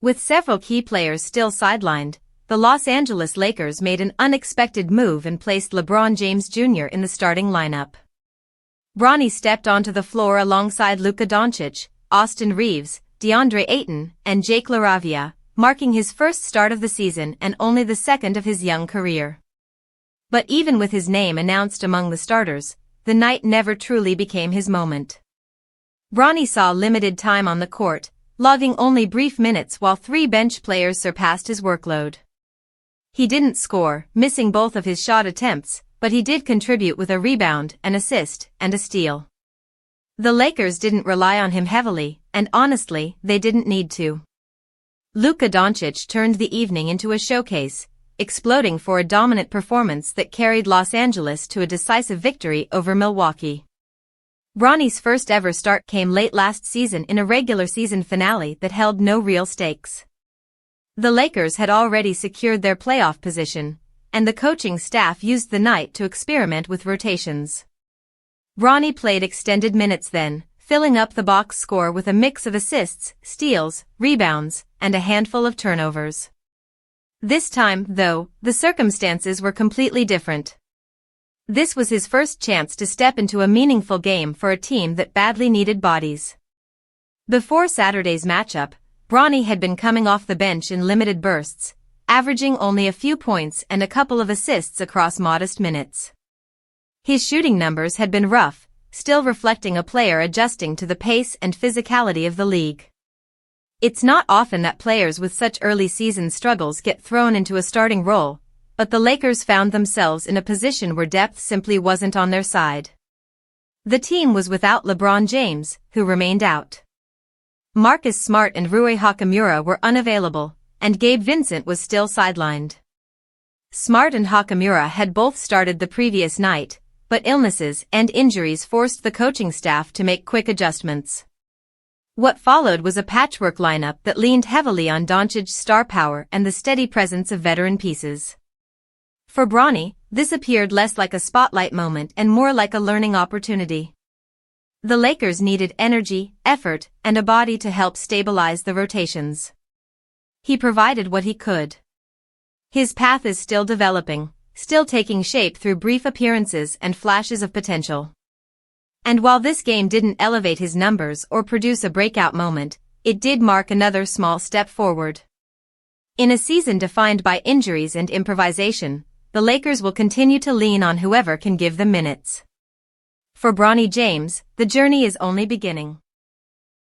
With several key players still sidelined, the Los Angeles Lakers made an unexpected move and placed LeBron James Jr. in the starting lineup. Bronny stepped onto the floor alongside Luka Dončić, Austin Reeves, DeAndre Ayton, and Jake LaRavia, marking his first start of the season and only the second of his young career. But even with his name announced among the starters, the night never truly became his moment. Bronny saw limited time on the court, logging only brief minutes while 3 bench players surpassed his workload. He didn't score, missing both of his shot attempts, but he did contribute with a rebound, an assist, and a steal. The Lakers didn't rely on him heavily, and honestly, they didn't need to. Luka Dončić turned the evening into a showcase, exploding for a dominant performance that carried Los Angeles to a decisive victory over Milwaukee. Bronny's first ever start came late last season in a regular season finale that held no real stakes. The Lakers had already secured their playoff position, and the coaching staff used the night to experiment with rotations. Bronny played extended minutes then, filling up the box score with a mix of assists, steals, rebounds, and a handful of turnovers. This time, though, the circumstances were completely different. This was his first chance to step into a meaningful game for a team that badly needed bodies. Before Saturday's matchup, Bronny had been coming off the bench in limited bursts, averaging only a few points and a couple of assists across modest minutes. His shooting numbers had been rough, still reflecting a player adjusting to the pace and physicality of the league. It's not often that players with such early season struggles get thrown into a starting role, but the Lakers found themselves in a position where depth simply wasn't on their side. The team was without LeBron James, who remained out. Marcus Smart and Rui Hachimura were unavailable, and Gabe Vincent was still sidelined. Smart and Hachimura had both started the previous night, but illnesses and injuries forced the coaching staff to make quick adjustments. What followed was a patchwork lineup that leaned heavily on Doncic's star power and the steady presence of veteran pieces. For Bronny, this appeared less like a spotlight moment and more like a learning opportunity. The Lakers needed energy, effort, and a body to help stabilize the rotations. He provided what he could. His path is still developing, still taking shape through brief appearances and flashes of potential. And while this game didn't elevate his numbers or produce a breakout moment, it did mark another small step forward. In a season defined by injuries and improvisation, the Lakers will continue to lean on whoever can give them minutes. For Bronny James, the journey is only beginning.